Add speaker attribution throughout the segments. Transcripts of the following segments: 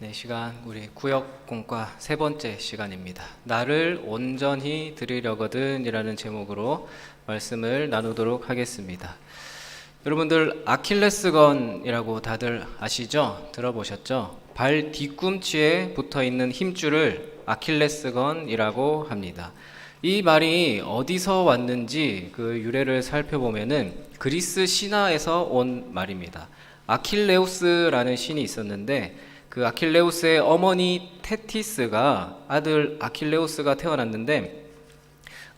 Speaker 1: 네, 시간 우리 구역공과 세 번째 시간입니다. 나를 온전히 드리려거든 이라는 제목으로 말씀을 나누도록 하겠습니다. 여러분들 아킬레스건이라고 다들 아시죠? 들어보셨죠? 발 뒤꿈치에 붙어 있는 힘줄을 아킬레스건이라고 합니다. 이 말이 어디서 왔는지 그 유래를 살펴보면은 그리스 신화에서 온 말입니다. 아킬레우스라는 신이 있었는데 그 아킬레우스의 어머니 테티스가 아들 아킬레우스가 태어났는데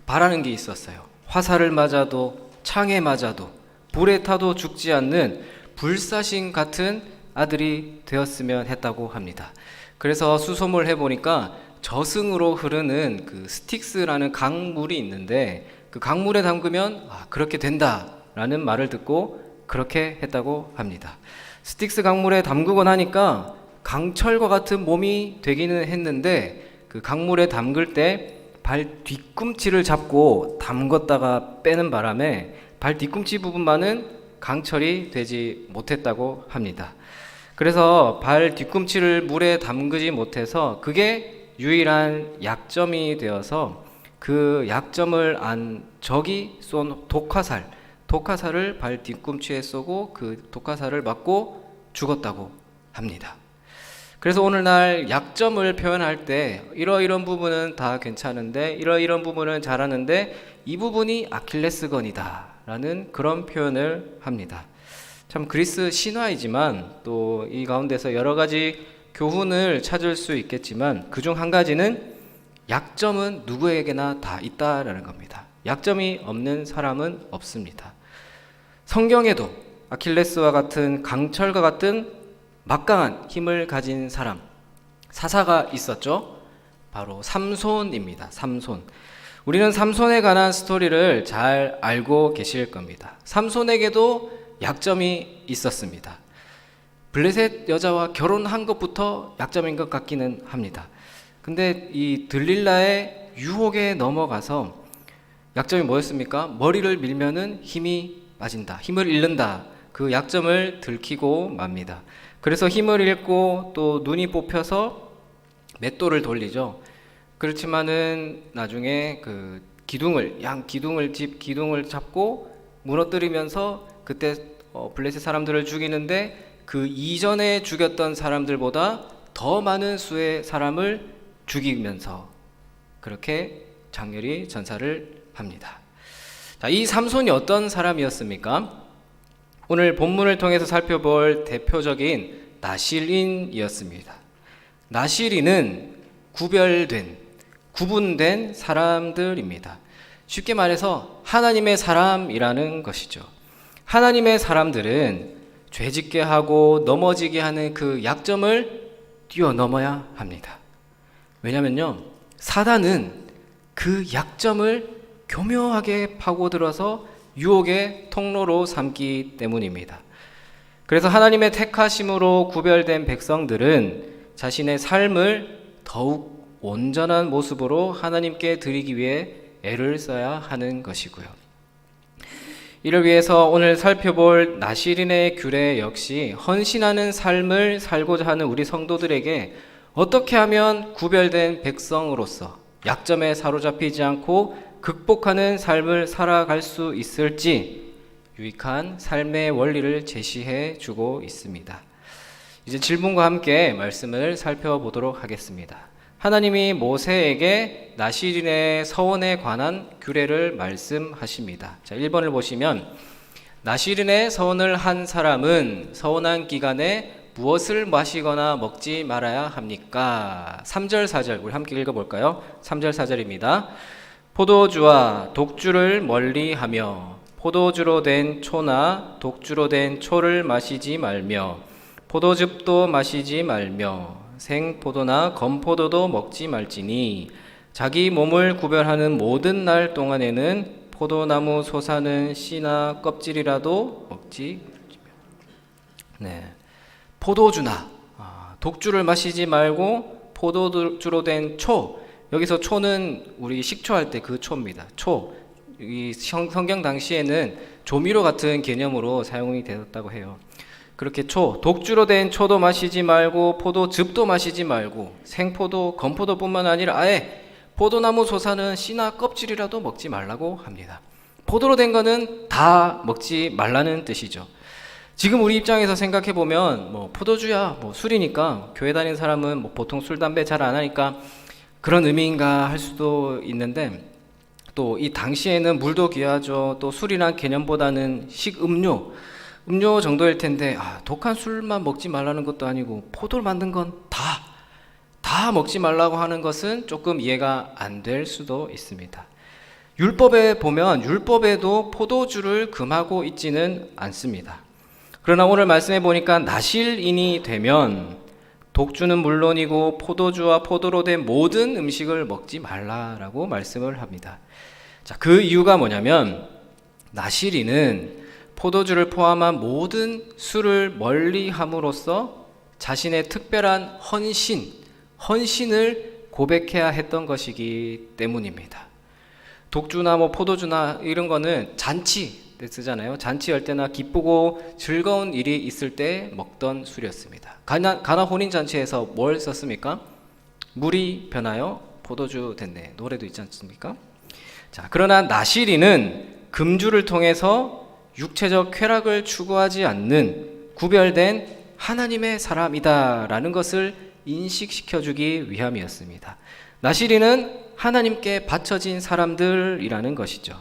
Speaker 1: 바라는 게 있었어요. 화살을 맞아도 창에 맞아도 불에 타도 죽지 않는 불사신 같은 아들이 되었으면 했다고 합니다. 그래서 수소문을 해보니까 저승으로 흐르는 그 스틱스라는 강물이 있는데 그 강물에 담그면 그렇게 된다라는 말을 듣고 그렇게 했다고 합니다. 스틱스 강물에 담그고 나니까 강철과 같은 몸이 되기는 했는데 그 강물에 담글 때 발 뒤꿈치를 잡고 담궜다가 빼는 바람에 발 뒤꿈치 부분만은 강철이 되지 못했다고 합니다. 그래서 발 뒤꿈치를 물에 담그지 못해서 그게 유일한 약점이 되어서 그 약점을 안 적이 쏜 독화살을 발 뒤꿈치에 쏘고 그 독화살을 맞고 죽었다고 합니다. 그래서 오늘날 약점을 표현할 때 이러이런 부분은 다 괜찮은데 이러이런 부분은 잘하는데 이 부분이 아킬레스건이다 라는 그런 표현을 합니다. 참 그리스 신화이지만 또 이 가운데서 여러 가지 교훈을 찾을 수 있겠지만 그중 한 가지는 약점은 누구에게나 다 있다라는 겁니다. 약점이 없는 사람은 없습니다. 성경에도 아킬레스와 같은 강철과 같은 막강한 힘을 가진 사람, 사사가 있었죠. 바로 삼손입니다. 삼손. 우리는 삼손에 관한 스토리를 잘 알고 계실 겁니다. 삼손에게도 약점이 있었습니다. 블레셋 여자와 결혼한 것부터 약점인 것 같기는 합니다. 근데 이 들릴라의 유혹에 넘어가서 약점이 뭐였습니까? 머리를 밀면은 힘이 빠진다. 힘을 잃는다. 그 약점을 들키고 맙니다. 그래서 힘을 잃고 또 눈이 뽑혀서 맷돌을 돌리죠. 그렇지만은 나중에 그 기둥을 잡고 무너뜨리면서 그때 블레셋 사람들을 죽이는데 그 이전에 죽였던 사람들보다 더 많은 수의 사람을 죽이면서 그렇게 장렬히 전사를 합니다. 자, 이 삼손이 어떤 사람이었습니까? 오늘 본문을 통해서 살펴볼 대표적인 나실인이었습니다. 나실인은 구분된 사람들입니다. 쉽게 말해서 하나님의 사람이라는 것이죠. 하나님의 사람들은 죄짓게 하고 넘어지게 하는 그 약점을 뛰어넘어야 합니다. 왜냐면요, 사단은 그 약점을 교묘하게 파고들어서 유혹의 통로로 삼기 때문입니다. 그래서 하나님의 택하심으로 구별된 백성들은 자신의 삶을 더욱 온전한 모습으로 하나님께 드리기 위해 애를 써야 하는 것이고요. 이를 위해서 오늘 살펴볼 나실인의 규례 역시 헌신하는 삶을 살고자 하는 우리 성도들에게 어떻게 하면 구별된 백성으로서 약점에 사로잡히지 않고 극복하는 삶을 살아갈 수 있을지 유익한 삶의 원리를 제시해 주고 있습니다. 이제 질문과 함께 말씀을 살펴보도록 하겠습니다. 하나님이 모세에게 나실인의 서원에 관한 규례를 말씀하십니다. 자, 1번을 보시면 나실인의 서원을 한 사람은 서원한 기간에 무엇을 마시거나 먹지 말아야 합니까? 3절 4절 우리 함께 읽어볼까요? 3절 4절입니다. 포도주와 독주를 멀리하며 포도주로 된 초나 독주로 된 초를 마시지 말며 포도즙도 마시지 말며 생포도나 건포도도 먹지 말지니 자기 몸을 구별하는 모든 날 동안에는 포도나무 솟아는 씨나 껍질이라도 먹지 말지며. 포도주나 독주를 마시지 말고 포도주로 된 초, 여기서 초는 우리 식초할 때 그 초입니다. 초. 이 성경 당시에는 조미료 같은 개념으로 사용이 되었다고 해요. 그렇게 독주로 된 초도 마시지 말고 포도즙도 마시지 말고 생포도, 건포도뿐만 아니라 아예 포도나무 솟아는 씨나 껍질이라도 먹지 말라고 합니다. 포도로 된 거는 다 먹지 말라는 뜻이죠. 지금 우리 입장에서 생각해 보면 포도주야 술이니까 교회 다니는 사람은 보통 술 담배 잘 안 하니까 그런 의미인가 할 수도 있는데, 또 이 당시에는 물도 귀하죠. 또 술이란 개념보다는 식음료, 음료 정도일 텐데 독한 술만 먹지 말라는 것도 아니고 포도를 만든 건 다 먹지 말라고 하는 것은 조금 이해가 안 될 수도 있습니다. 율법에 보면 율법에도 포도주를 금하고 있지는 않습니다. 그러나 오늘 말씀해 보니까 나실인이 되면 독주는 물론이고 포도주와 포도로 된 모든 음식을 먹지 말라라고 말씀을 합니다. 자, 그 이유가 뭐냐면 나실인은 포도주를 포함한 모든 술을 멀리 함으로써 자신의 특별한 헌신을 고백해야 했던 것이기 때문입니다. 독주나 포도주나 이런 거는 잔치 때 쓰잖아요. 잔치할 때나 기쁘고 즐거운 일이 있을 때 먹던 술이었습니다. 가나 혼인잔치에서 뭘 썼습니까? 물이 변하여 포도주 됐네. 노래도 있지 않습니까? 자, 그러나 나실인은 금주를 통해서 육체적 쾌락을 추구하지 않는 구별된 하나님의 사람이다라는 것을 인식시켜주기 위함이었습니다. 나실인은 하나님께 바쳐진 사람들이라는 것이죠.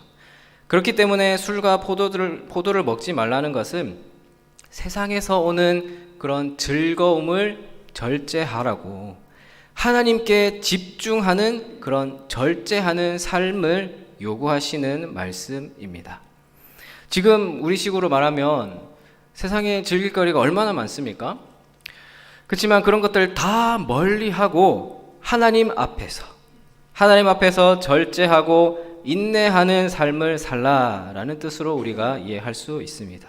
Speaker 1: 그렇기 때문에 술과 포도를 먹지 말라는 것은 세상에서 오는 그런 즐거움을 절제하라고, 하나님께 집중하는 그런 절제하는 삶을 요구하시는 말씀입니다. 지금 우리식으로 말하면 세상에 즐길 거리가 얼마나 많습니까? 그렇지만 그런 것들 다 멀리하고 하나님 앞에서 절제하고 인내하는 삶을 살라라는 뜻으로 우리가 이해할 수 있습니다.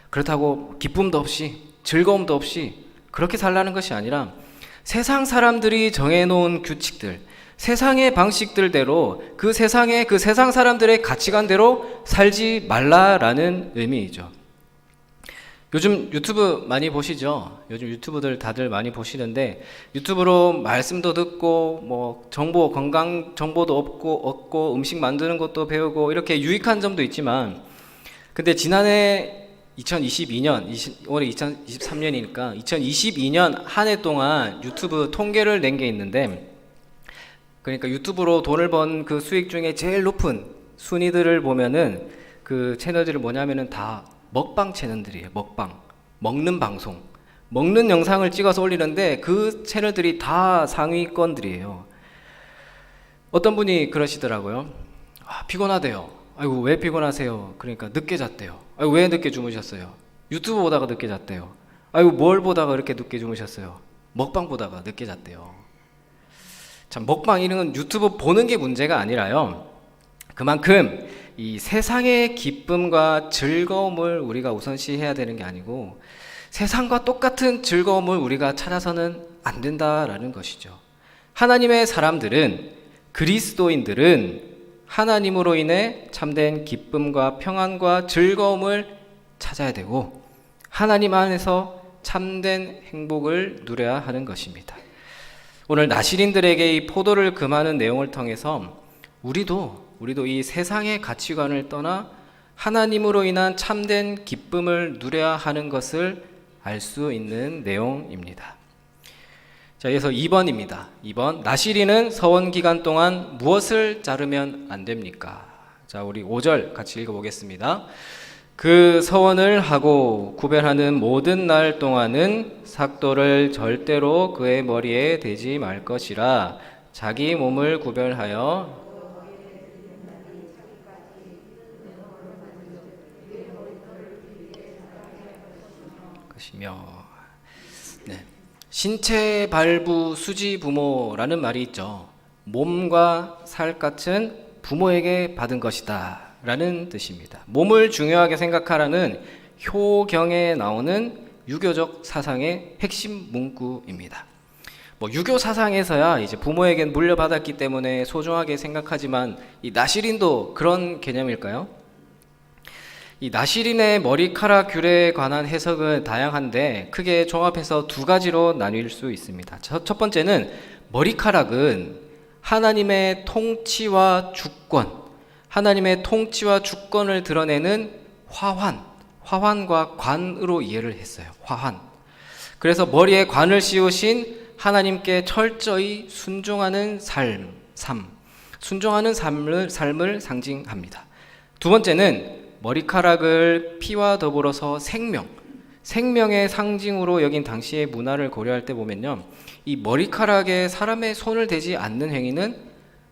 Speaker 1: 그렇다고 기쁨도 없이 즐거움도 없이 그렇게 살라는 것이 아니라 세상 사람들이 정해놓은 규칙들, 세상의 방식들대로 그 세상 사람들의 가치관대로 살지 말라라는 의미이죠. 요즘 유튜브 많이 보시죠? 요즘 유튜브들 다들 많이 보시는데 유튜브로 말씀도 듣고 건강 정보도 얻고 음식 만드는 것도 배우고 이렇게 유익한 점도 있지만, 근데 지난해 2022년, 올해 2023년이니까 2022년 한 해 동안 유튜브 통계를 낸 게 있는데, 그러니까 유튜브로 돈을 번 그 수익 중에 제일 높은 순위들을 보면은 그 채널들이 뭐냐면은 다 먹방 채널들이에요. 먹는 방송, 먹는 영상을 찍어서 올리는데 그 채널들이 다 상위권들이에요. 어떤 분이 그러시더라고요. 피곤하대요. 아이고 왜 피곤하세요? 그러니까 늦게 잤대요. 아이고 왜 늦게 주무셨어요? 유튜브 보다가 늦게 잤대요. 아이고 뭘 보다가 이렇게 늦게 주무셨어요? 먹방 보다가 늦게 잤대요. 참, 먹방 이런 건 유튜브 보는 게 문제가 아니라요, 그만큼 이 세상의 기쁨과 즐거움을 우리가 우선시해야 되는 게 아니고 세상과 똑같은 즐거움을 우리가 찾아서는 안 된다라는 것이죠. 하나님의 사람들은, 그리스도인들은 하나님으로 인해 참된 기쁨과 평안과 즐거움을 찾아야 되고 하나님 안에서 참된 행복을 누려야 하는 것입니다. 오늘 나실인들에게 이 포도를 금하는 내용을 통해서 우리도 이 세상의 가치관을 떠나 하나님으로 인한 참된 기쁨을 누려야 하는 것을 알 수 있는 내용입니다. 자, 그래서 2번입니다. 2번, 나실인은 서원 기간 동안 무엇을 자르면 안 됩니까? 자, 우리 5절 같이 읽어보겠습니다. 그 서원을 하고 구별하는 모든 날 동안은 삭도를 절대로 그의 머리에 대지 말 것이라. 자기 몸을 구별하여 것이며. 네. 신체 발부 수지 부모라는 말이 있죠. 몸과 살 같은 부모에게 받은 것이다 라는 뜻입니다. 몸을 중요하게 생각하라는 효경에 나오는 유교적 사상의 핵심 문구입니다. 유교 사상에서야 이제 부모에게 물려받았기 때문에 소중하게 생각하지만 이 나실인도 그런 개념일까요? 이 나시린의 머리카락 귤에 관한 해석은 다양한데 크게 종합해서 두 가지로 나뉠 수 있습니다. 첫 번째는 머리카락은 하나님의 통치와 주권, 하나님의 통치와 주권을 드러내는 화환과 관으로 이해를 했어요. 화환. 그래서 머리에 관을 씌우신 하나님께 철저히 순종하는 순종하는 삶을 상징합니다. 두 번째는 머리카락을 피와 더불어서 생명의 상징으로 여긴 당시의 문화를 고려할 때 보면요, 이 머리카락에 사람의 손을 대지 않는 행위는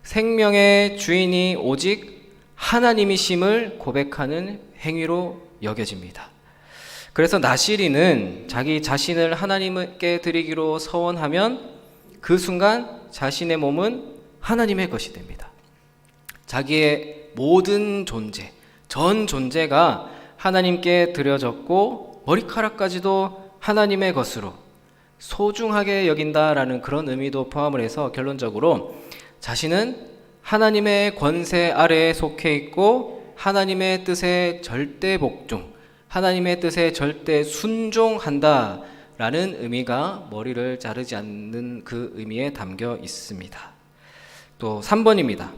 Speaker 1: 생명의 주인이 오직 하나님이심을 고백하는 행위로 여겨집니다. 그래서 나시린은 자기 자신을 하나님께 드리기로 서원하면 그 순간 자신의 몸은 하나님의 것이 됩니다. 자기의 모든 존재, 전 존재가 하나님께 드려졌고 머리카락까지도 하나님의 것으로 소중하게 여긴다라는 그런 의미도 포함을 해서 결론적으로 자신은 하나님의 권세 아래에 속해 있고 하나님의 뜻에 절대 복종, 하나님의 뜻에 절대 순종한다 라는 의미가 머리를 자르지 않는 그 의미에 담겨 있습니다. 또 3번입니다.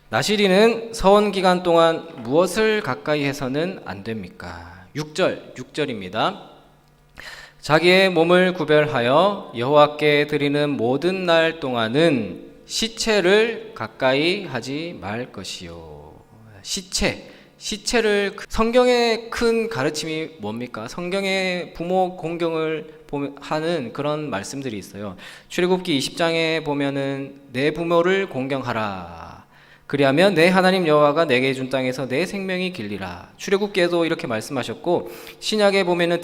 Speaker 1: 나시린은 서원 기간 동안 무엇을 가까이 해서는 안 됩니까? 6절입니다. 자기의 몸을 구별하여 여호와께 드리는 모든 날 동안은 시체를 가까이 하지 말 것이요. 시체를, 성경의 큰 가르침이 뭡니까? 성경의 부모 공경을 하는 그런 말씀들이 있어요. 출애굽기 20장에 보면은 내 부모를 공경하라. 그리하면 내 하나님 여호와가 내게 준 땅에서 내 생명이 길리라. 출애굽기에도 이렇게 말씀하셨고, 신약에 보면은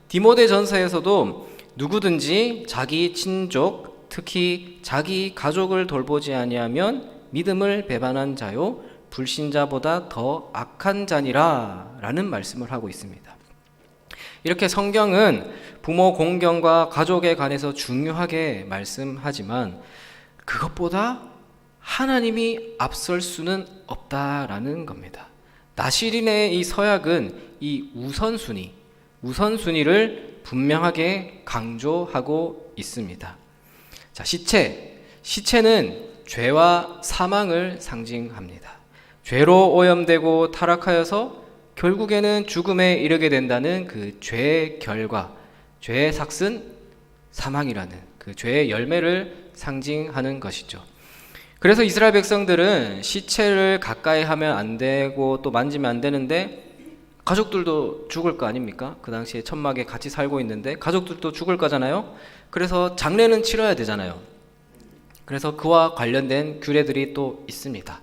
Speaker 1: 디모데전서에서도 누구든지 자기 친족, 특히 자기 가족을 돌보지 아니하면 믿음을 배반한 자요 불신자보다 더 악한 자니라 라는 말씀을 하고 있습니다. 이렇게 성경은 부모 공경과 가족에 관해서 중요하게 말씀하지만 그것보다 하나님이 앞설 수는 없다라는 겁니다. 나시린의 이 서약은 이 우선순위를 분명하게 강조하고 있습니다. 자, 시체는 죄와 사망을 상징합니다. 죄로 오염되고 타락하여서 결국에는 죽음에 이르게 된다는 그 죄의 결과, 죄의 삭은 사망이라는 그 죄의 열매를 상징하는 것이죠. 그래서 이스라엘 백성들은 시체를 가까이 하면 안 되고 또 만지면 안 되는데 가족들도 죽을 거 아닙니까? 그 당시에 천막에 같이 살고 있는데 가족들도 죽을 거잖아요. 그래서 장례는 치러야 되잖아요. 그래서 그와 관련된 규례들이 또 있습니다.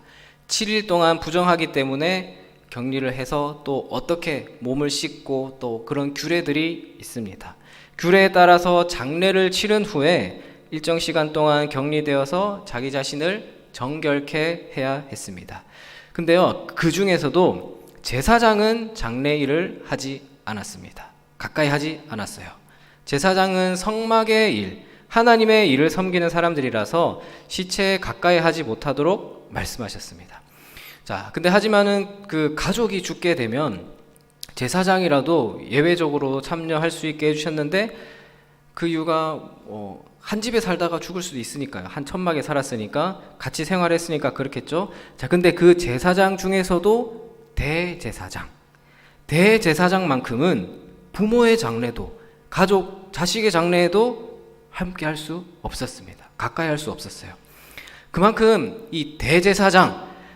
Speaker 1: 7일 동안 부정하기 때문에 격리를 해서 또 어떻게 몸을 씻고 또 그런 규례들이 있습니다. 규례에 따라서 장례를 치른 후에 일정 시간 동안 격리되어서 자기 자신을 정결케 해야 했습니다. 근데요, 그 중에서도 제사장은 장례일을 하지 않았습니다. 가까이 하지 않았어요. 제사장은 성막의 일, 하나님의 일을 섬기는 사람들이라서 시체에 가까이 하지 못하도록 말씀하셨습니다. 자, 근데 하지만은 그 가족이 죽게 되면 제사장이라도 예외적으로 참여할 수 있게 해주셨는데 그 이유가 한 집에 살다가 죽을 수도 있으니까요. 한 천막에 살았으니까 같이 생활했으니까 그렇겠죠. 자, 근데 그 제사장 중에서도 대제사장만큼은 부모의 장례도 가족, 자식의 장례에도 함께 할 수 없었습니다. 가까이 할 수 없었어요. 그만큼 이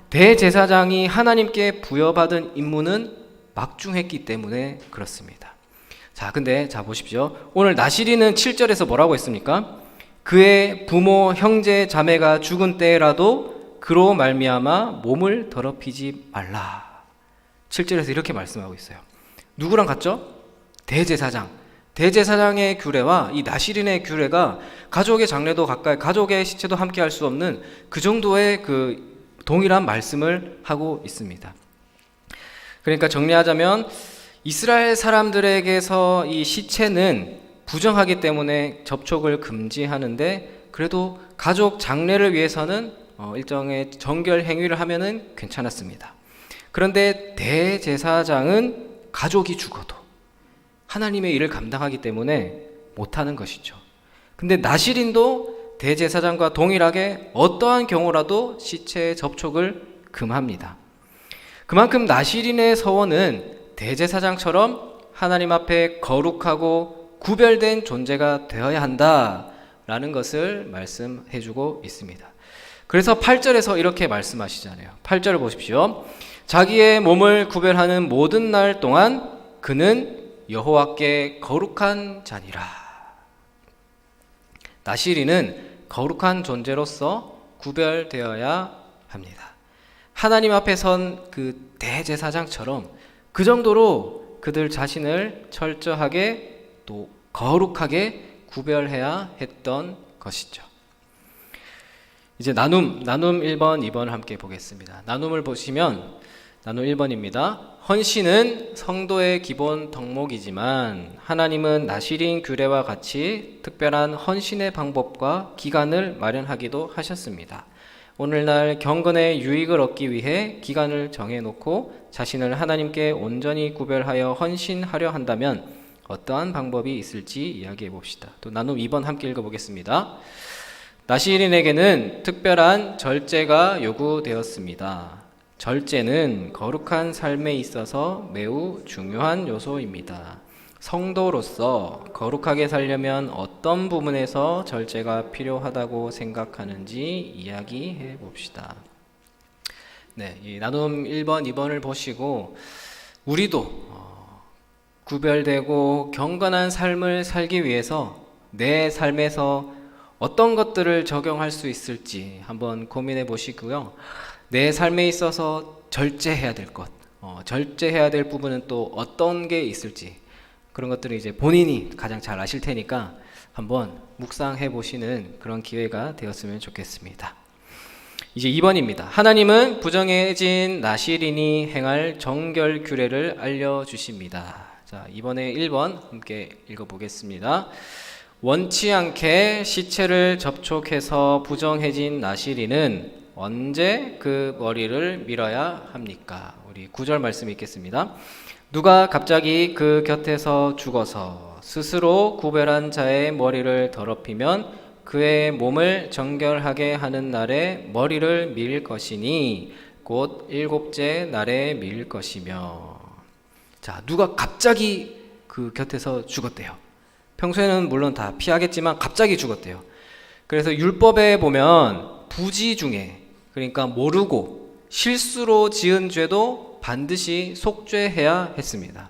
Speaker 1: 대제사장이 하나님께 부여받은 임무는 막중했기 때문에 그렇습니다. 자, 근데 보십시오. 오늘 나시린은 7절에서 뭐라고 했습니까? 그의 부모, 형제, 자매가 죽은 때라도 그로 말미암아 몸을 더럽히지 말라. 7절에서 이렇게 말씀하고 있어요. 누구랑 같죠? 대제사장의 규례와 이 나시린의 규례가 가족의 장례도 가까이, 가족의 시체도 함께 할 수 없는 그 정도의 그 동일한 말씀을 하고 있습니다. 그러니까 정리하자면 이스라엘 사람들에게서 이 시체는 부정하기 때문에 접촉을 금지하는데 그래도 가족 장례를 위해서는 일정의 정결 행위를 하면은 괜찮았습니다. 그런데 대제사장은 가족이 죽어도 하나님의 일을 감당하기 때문에 못하는 것이죠. 근데 나실인도 대제사장과 동일하게 어떠한 경우라도 시체의 접촉을 금합니다. 그만큼 나실인의 서원은 대제사장처럼 하나님 앞에 거룩하고 구별된 존재가 되어야 한다라는 것을 말씀해주고 있습니다. 그래서 8절에서 이렇게 말씀하시잖아요. 8절을 보십시오. 자기의 몸을 구별하는 모든 날 동안 그는 여호와께 거룩한 자니라. 나실인은 거룩한 존재로서 구별되어야 합니다. 하나님 앞에 선 그 대제사장처럼 그 정도로 그들 자신을 철저하게 또 거룩하게 구별해야 했던 것이죠. 이제 나눔 1번, 2번 함께 보겠습니다. 나눔을 보시면 나눔 1번입니다. 헌신은 성도의 기본 덕목이지만 하나님은 나실인 규례와 같이 특별한 헌신의 방법과 기간을 마련하기도 하셨습니다. 오늘날 경건의 유익을 얻기 위해 기간을 정해놓고 자신을 하나님께 온전히 구별하여 헌신하려 한다면 어떠한 방법이 있을지 이야기해 봅시다. 또 나눔 2번 함께 읽어보겠습니다. 나실인에게는 특별한 절제가 요구되었습니다. 절제는 거룩한 삶에 있어서 매우 중요한 요소입니다. 성도로서 거룩하게 살려면 어떤 부분에서 절제가 필요하다고 생각하는지 이야기해 봅시다. 네, 이 나눔 1번, 2번을 보시고 우리도 구별되고 경건한 삶을 살기 위해서 내 삶에서 어떤 것들을 적용할 수 있을지 한번 고민해 보시고요. 내 삶에 있어서 절제해야 될 것, 절제해야 될 부분은 또 어떤 게 있을지 그런 것들을 이제 본인이 가장 잘 아실 테니까 한번 묵상해 보시는 그런 기회가 되었으면 좋겠습니다. 이제 2번입니다. 하나님은 부정해진 나실인이 행할 정결 규례를 알려주십니다. 자, 이번에 1번 함께 읽어보겠습니다. 원치 않게 시체를 접촉해서 부정해진 나실인은 언제 그 머리를 밀어야 합니까? 우리 9절 말씀 읽겠습니다. 누가 갑자기 그 곁에서 죽어서 스스로 구별한 자의 머리를 더럽히면 그의 몸을 정결하게 하는 날에 머리를 밀 것이니 곧 7째 날에 밀 것이며. 자, 누가 갑자기 그 곁에서 죽었대요. 평소에는 물론 다 피하겠지만 갑자기 죽었대요. 그래서 율법에 보면 부지 중에, 그러니까 모르고 실수로 지은 죄도 반드시 속죄해야 했습니다.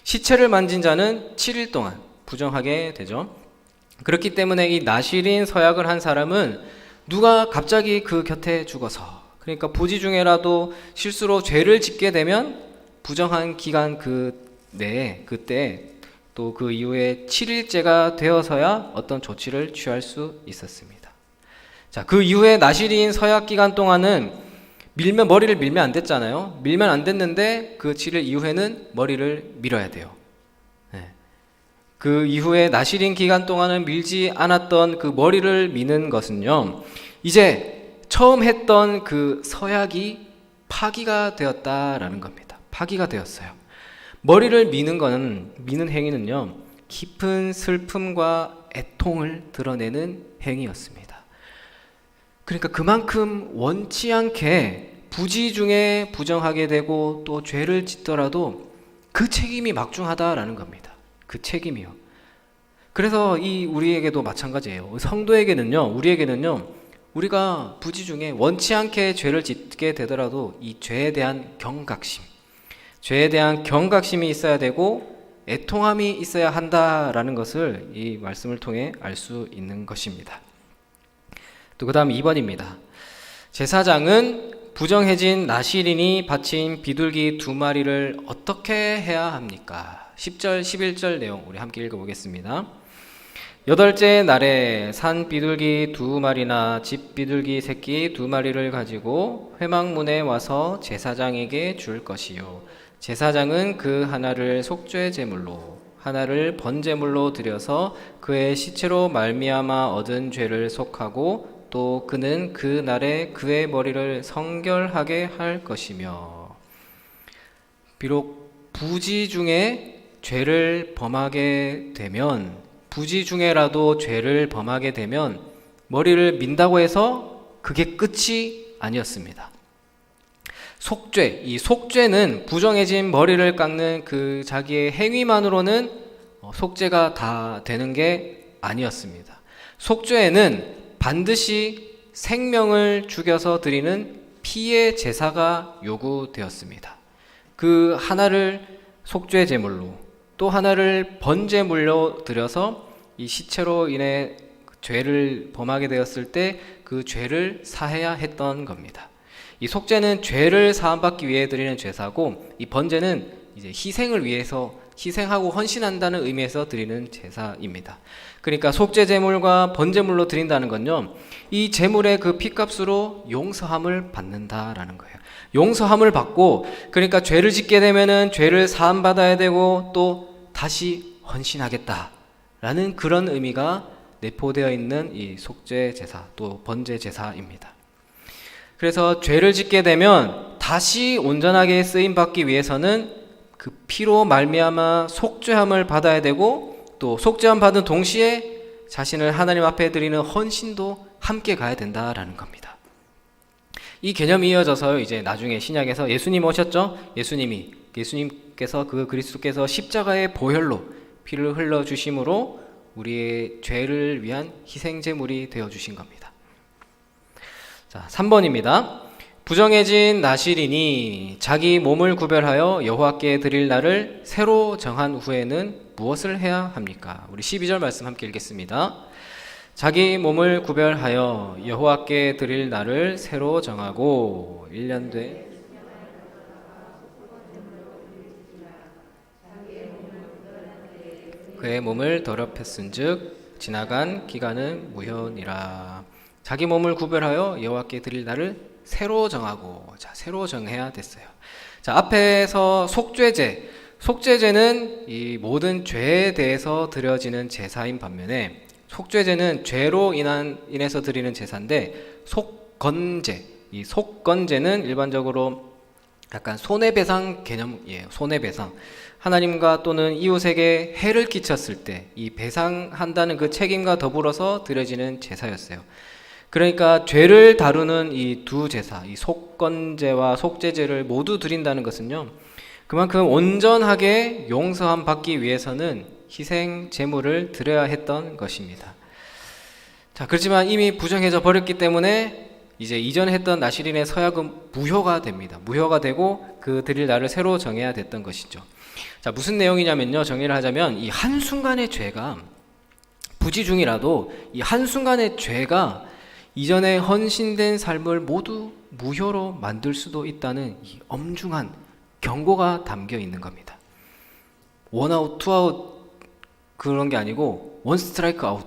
Speaker 1: 시체를 만진 자는 7일 동안 부정하게 되죠. 그렇기 때문에 이 나실인 서약을 한 사람은 누가 갑자기 그 곁에 죽어서, 그러니까 부지 중에라도 실수로 죄를 짓게 되면 부정한 기간 그 내에, 그때 또 그 이후에 7일째가 되어서야 어떤 조치를 취할 수 있었습니다. 자, 그 이후에 나실인 서약 기간 동안은 머리를 밀면 안 됐잖아요. 밀면 안 됐는데 그 7일 이후에는 머리를 밀어야 돼요. 네. 그 이후에 나실인 기간 동안은 밀지 않았던 그 머리를 미는 것은요, 이제 처음 했던 그 서약이 파기가 되었다라는 겁니다. 파기가 되었어요. 머리를 미는 행위는요, 깊은 슬픔과 애통을 드러내는 행위였습니다. 그러니까 그만큼 원치 않게 부지 중에 부정하게 되고 또 죄를 짓더라도 그 책임이 막중하다라는 겁니다. 그 책임이요. 그래서 우리에게도 마찬가지예요. 성도에게는요, 우리가 부지 중에 원치 않게 죄를 짓게 되더라도 이 죄에 대한 경각심이 있어야 되고 애통함이 있어야 한다라는 것을 이 말씀을 통해 알 수 있는 것입니다. 또 그 다음 2번입니다. 제사장은 부정해진 나실인이 바친 비둘기 2마리를 어떻게 해야 합니까? 10절, 11절 내용 우리 함께 읽어보겠습니다. 8째 날에 산 비둘기 2마리나 집 비둘기 새끼 2마리를 가지고 회막문에 와서 제사장에게 줄 것이요. 제사장은 그 하나를 속죄 제물로, 하나를 번제물로 드려서 그의 시체로 말미암아 얻은 죄를 속하고 또 그는 그 날에 그의 머리를 성결하게 할 것이며. 비록 부지 중에 죄를 범하게 되면, 부지 중에라도 죄를 범하게 되면 머리를 민다고 해서 그게 끝이 아니었습니다. 속죄, 이 속죄는 부정해진 머리를 깎는 그 자기의 행위만으로는 속죄가 다 되는 게 아니었습니다. 속죄에는 반드시 생명을 죽여서 드리는 피의 제사가 요구되었습니다. 그 하나를 속죄 제물로, 또 하나를 번제물로 드려서 이 시체로 인해 죄를 범하게 되었을 때 그 죄를 사해야 했던 겁니다. 이 속죄는 죄를 사함받기 위해 드리는 제사고, 이 번제는 이제 희생을 위해서 희생하고 헌신한다는 의미에서 드리는 제사입니다. 그러니까 속죄 제물과 번제물로 드린다는 건요, 이 제물의 그 피값으로 용서함을 받는다라는 거예요. 용서함을 받고, 그러니까 죄를 짓게 되면은 죄를 사함 받아야 되고 또 다시 헌신하겠다라는 그런 의미가 내포되어 있는 이 속죄 제사, 또 번제 제사입니다. 그래서 죄를 짓게 되면 다시 온전하게 쓰임 받기 위해서는 그 피로 말미암아 속죄함을 받아야 되고, 또 속죄함 받은 동시에 자신을 하나님 앞에 드리는 헌신도 함께 가야 된다라는 겁니다. 이 개념이 이어져서 이제 나중에 신약에서 예수님 오셨죠? 예수님께서 그 그리스도께서 십자가의 보혈로 피를 흘러 주심으로 우리의 죄를 위한 희생 제물이 되어 주신 겁니다. 자, 3번입니다. 부정해진 나실인이 자기 몸을 구별하여 여호와께 드릴 날을 새로 정한 후에는 무엇을 해야 합니까? 우리 12절 말씀 함께 읽겠습니다. 자기 몸을 구별하여 여호와께 드릴 날을 새로 정하고 1년 돼 그의 몸을 더럽혔은즉 지나간 기간은 무효니라. 자기 몸을 구별하여 여호와께 드릴 날을 새로 정하고, 자, 새로 정해야 됐어요. 자, 앞에서 속죄제는 이 모든 죄에 대해서 드려지는 제사인 반면에, 속죄제는 죄로 인해서 드리는 제사인데, 이 속건제는 일반적으로 약간 손해배상 개념이에요. 손해배상. 하나님과 또는 이웃에게 해를 끼쳤을 때 이 배상한다는 그 책임과 더불어서 드려지는 제사였어요. 그러니까 죄를 다루는 이 두 제사, 이 속건제와 속죄제를 모두 드린다는 것은요, 그만큼 온전하게 용서함 받기 위해서는 희생 제물을 드려야 했던 것입니다. 자, 그렇지만 이미 부정해져 버렸기 때문에 이제 이전에 했던 나실인의 서약은 무효가 됩니다. 무효가 되고 그 드릴 날을 새로 정해야 됐던 것이죠. 자, 무슨 내용이냐면요, 정리를 하자면 이 한순간의 죄가, 부지 중이라도 이 한순간의 죄가 이전에 헌신된 삶을 모두 무효로 만들 수도 있다는 이 엄중한 경고가 담겨 있는 겁니다. 원아웃, 투아웃 그런 게 아니고 원 스트라이크 아웃.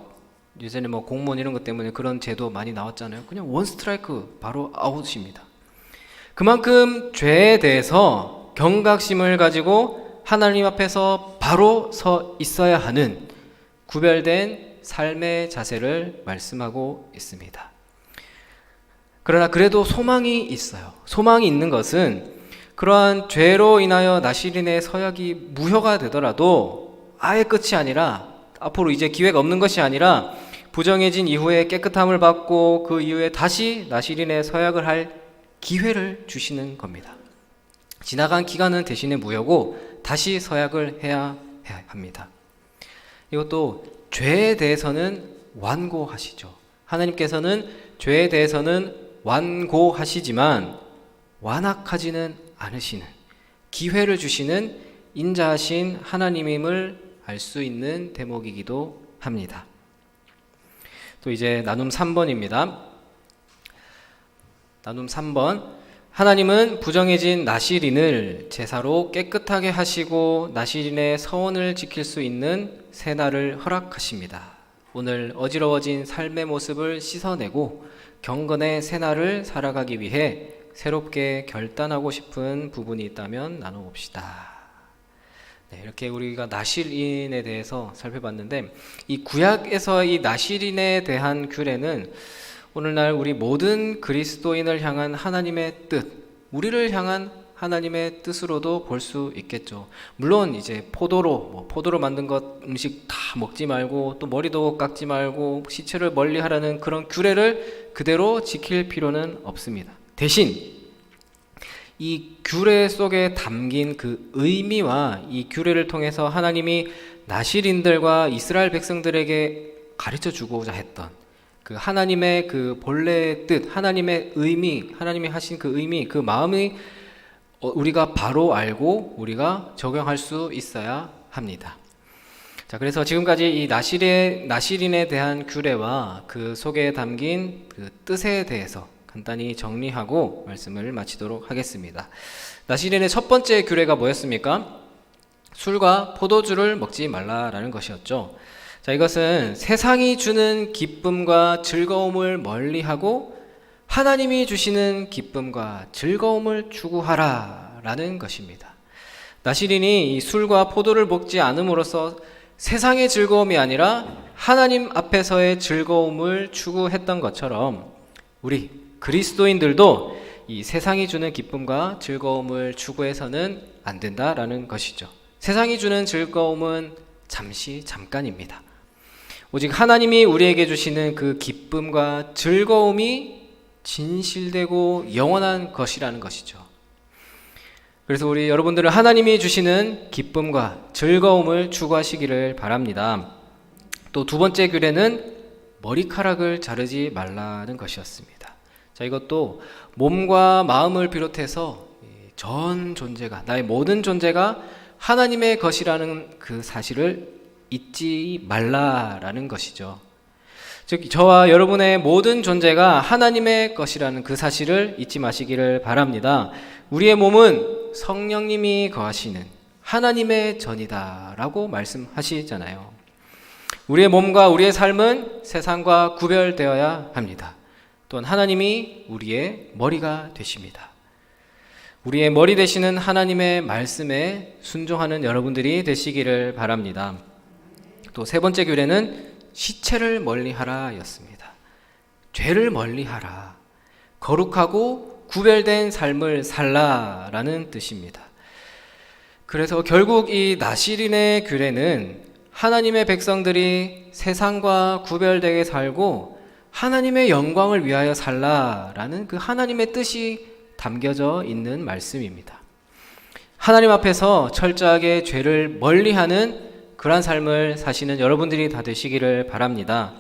Speaker 1: 예전에 뭐 공무원 이런 것 때문에 그런 제도 많이 나왔잖아요. 그냥 원 스트라이크 바로 아웃입니다. 그만큼 죄에 대해서 경각심을 가지고 하나님 앞에서 바로 서 있어야 하는 구별된 삶의 자세를 말씀하고 있습니다. 그러나 그래도 소망이 있어요. 소망이 있는 것은 그러한 죄로 인하여 나실인의 서약이 무효가 되더라도 아예 끝이 아니라, 앞으로 이제 기회가 없는 것이 아니라 부정해진 이후에 깨끗함을 받고 그 이후에 다시 나실인의 서약을 할 기회를 주시는 겁니다. 지나간 기간은 대신에 무효고 다시 서약을 해야 합니다. 이것도 죄에 대해서는 완고하시죠. 하나님께서는 죄에 대해서는 완고하시지만 완악하지는 않으시는, 기회를 주시는 인자하신 하나님임을 알 수 있는 대목이기도 합니다. 또 이제 나눔 3번입니다. 나눔 3번. 하나님은 부정해진 나실인을 제사로 깨끗하게 하시고 나실인의 서원을 지킬 수 있는 새날을 허락하십니다. 오늘 어지러워진 삶의 모습을 씻어내고 경건의 새날을 살아가기 위해 새롭게 결단하고 싶은 부분이 있다면 나눠봅시다. 네, 이렇게 우리가 나실인에 대해서 살펴봤는데, 이 구약에서 이 나실인에 대한 규례는 오늘날 우리 모든 그리스도인을 향한 하나님의 뜻, 우리를 향한 하나님의 뜻으로도 볼 수 있겠죠. 물론 이제 포도로 만든 것 음식 다 먹지 말고 또 머리도 깎지 말고 시체를 멀리하라는 그런 규례를 그대로 지킬 필요는 없습니다. 대신 이 규례 속에 담긴 그 의미와 이 규례를 통해서 하나님이 나실인들과 이스라엘 백성들에게 가르쳐 주고자 했던 그 하나님의 그 본래의 뜻, 하나님의 의미, 하나님이 하신 그 의미, 그 마음이 우리가 바로 알고 우리가 적용할 수 있어야 합니다. 자, 그래서 지금까지 이 나실인에 대한 규례와 그 속에 담긴 그 뜻에 대해서 간단히 정리하고 말씀을 마치도록 하겠습니다. 나실인의 첫 번째 규례가 뭐였습니까? 술과 포도주를 먹지 말라라는 것이었죠. 자, 이것은 세상이 주는 기쁨과 즐거움을 멀리하고 하나님이 주시는 기쁨과 즐거움을 추구하라라는 것입니다. 나실인이 이 술과 포도를 먹지 않음으로써 세상의 즐거움이 아니라 하나님 앞에서의 즐거움을 추구했던 것처럼 우리 그리스도인들도 이 세상이 주는 기쁨과 즐거움을 추구해서는 안 된다라는 것이죠. 세상이 주는 즐거움은 잠깐입니다. 오직 하나님이 우리에게 주시는 그 기쁨과 즐거움이 진실되고 영원한 것이라는 것이죠. 그래서 우리 여러분들은 하나님이 주시는 기쁨과 즐거움을 추구하시기를 바랍니다. 또 두 번째 규례는 머리카락을 자르지 말라는 것이었습니다. 자, 이것도 몸과 마음을 비롯해서 전 존재가, 나의 모든 존재가 하나님의 것이라는 그 사실을 잊지 말라라는 것이죠. 즉, 저와 여러분의 모든 존재가 하나님의 것이라는 그 사실을 잊지 마시기를 바랍니다. 우리의 몸은 성령님이 거하시는 하나님의 전이다 라고 말씀하시잖아요. 우리의 몸과 우리의 삶은 세상과 구별되어야 합니다. 또한 하나님이 우리의 머리가 되십니다. 우리의 머리 되시는 하나님의 말씀에 순종하는 여러분들이 되시기를 바랍니다. 또 세 번째 규례는 시체를 멀리하라 였습니다. 죄를 멀리하라. 거룩하고 구별된 삶을 살라라는 뜻입니다. 그래서 결국 이 나실인의 규례는 하나님의 백성들이 세상과 구별되게 살고 하나님의 영광을 위하여 살라라는 그 하나님의 뜻이 담겨져 있는 말씀입니다. 하나님 앞에서 철저하게 죄를 멀리하는 그러한 삶을 사시는 여러분들이 다 되시기를 바랍니다.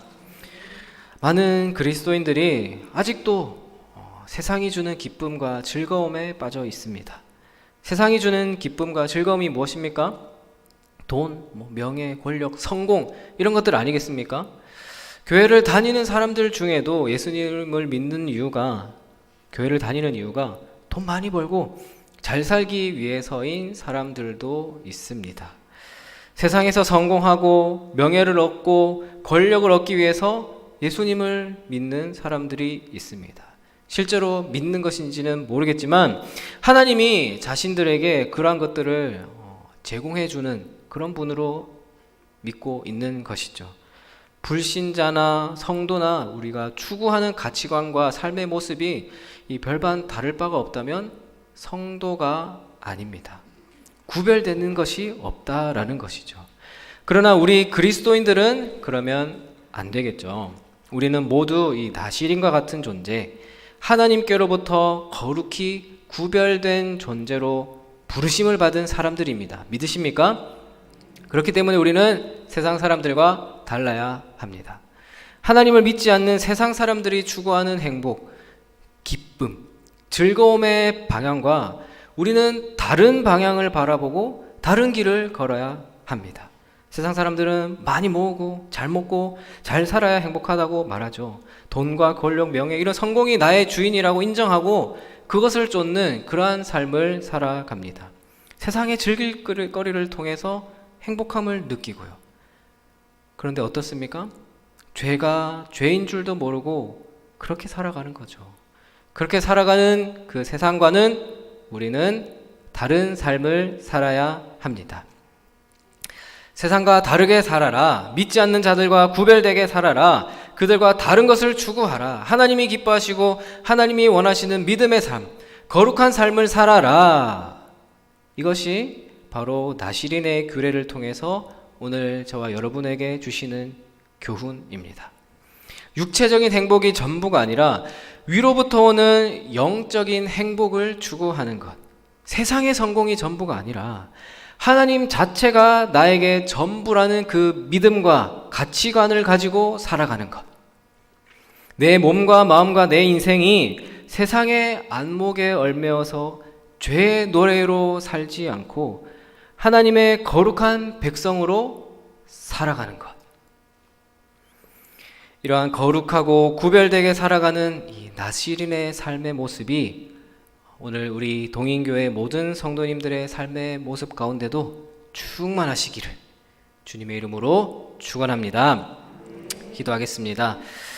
Speaker 1: 많은 그리스도인들이 아직도 세상이 주는 기쁨과 즐거움에 빠져 있습니다. 세상이 주는 기쁨과 즐거움이 무엇입니까? 돈, 명예, 권력, 성공 이런 것들 아니겠습니까? 교회를 다니는 사람들 중에도 예수님을 믿는 이유가, 교회를 다니는 이유가 돈 많이 벌고 잘 살기 위해서인 사람들도 있습니다. 세상에서 성공하고 명예를 얻고 권력을 얻기 위해서 예수님을 믿는 사람들이 있습니다. 실제로 믿는 것인지는 모르겠지만 하나님이 자신들에게 그러한 것들을 제공해 주는 그런 분으로 믿고 있는 것이죠. 불신자나 성도나 우리가 추구하는 가치관과 삶의 모습이 이 별반 다를 바가 없다면 성도가 아닙니다. 구별되는 것이 없다라는 것이죠. 그러나 우리 그리스도인들은 그러면 안 되겠죠. 우리는 모두 이 나실인과 같은 존재, 하나님께로부터 거룩히 구별된 존재로 부르심을 받은 사람들입니다. 믿으십니까? 그렇기 때문에 우리는 세상 사람들과 달라야 합니다. 하나님을 믿지 않는 세상 사람들이 추구하는 행복, 기쁨, 즐거움의 방향과 우리는 다른 방향을 바라보고 다른 길을 걸어야 합니다. 세상 사람들은 많이 모으고 잘 먹고 잘 살아야 행복하다고 말하죠. 돈과 권력, 명예 이런 성공이 나의 주인이라고 인정하고 그것을 쫓는 그러한 삶을 살아갑니다. 세상의 즐길 거리를 통해서 행복함을 느끼고요. 그런데 어떻습니까? 죄가 죄인 줄도 모르고 그렇게 살아가는 거죠. 그렇게 살아가는 그 세상과는 우리는 다른 삶을 살아야 합니다. 세상과 다르게 살아라. 믿지 않는 자들과 구별되게 살아라. 그들과 다른 것을 추구하라. 하나님이 기뻐하시고 하나님이 원하시는 믿음의 삶, 거룩한 삶을 살아라. 이것이 바로 나시린의 규례를 통해서 오늘 저와 여러분에게 주시는 교훈입니다. 육체적인 행복이 전부가 아니라 위로부터 오는 영적인 행복을 추구하는 것. 세상의 성공이 전부가 아니라 하나님 자체가 나에게 전부라는 그 믿음과 가치관을 가지고 살아가는 것. 내 몸과 마음과 내 인생이 세상의 안목에 얽매여서 죄의 노래로 살지 않고 하나님의 거룩한 백성으로 살아가는 것. 이러한 거룩하고 구별되게 살아가는 이 나시린의 삶의 모습이 오늘 우리 동인교회 모든 성도님들의 삶의 모습 가운데도 충만하시기를 주님의 이름으로 축원합니다. 기도하겠습니다.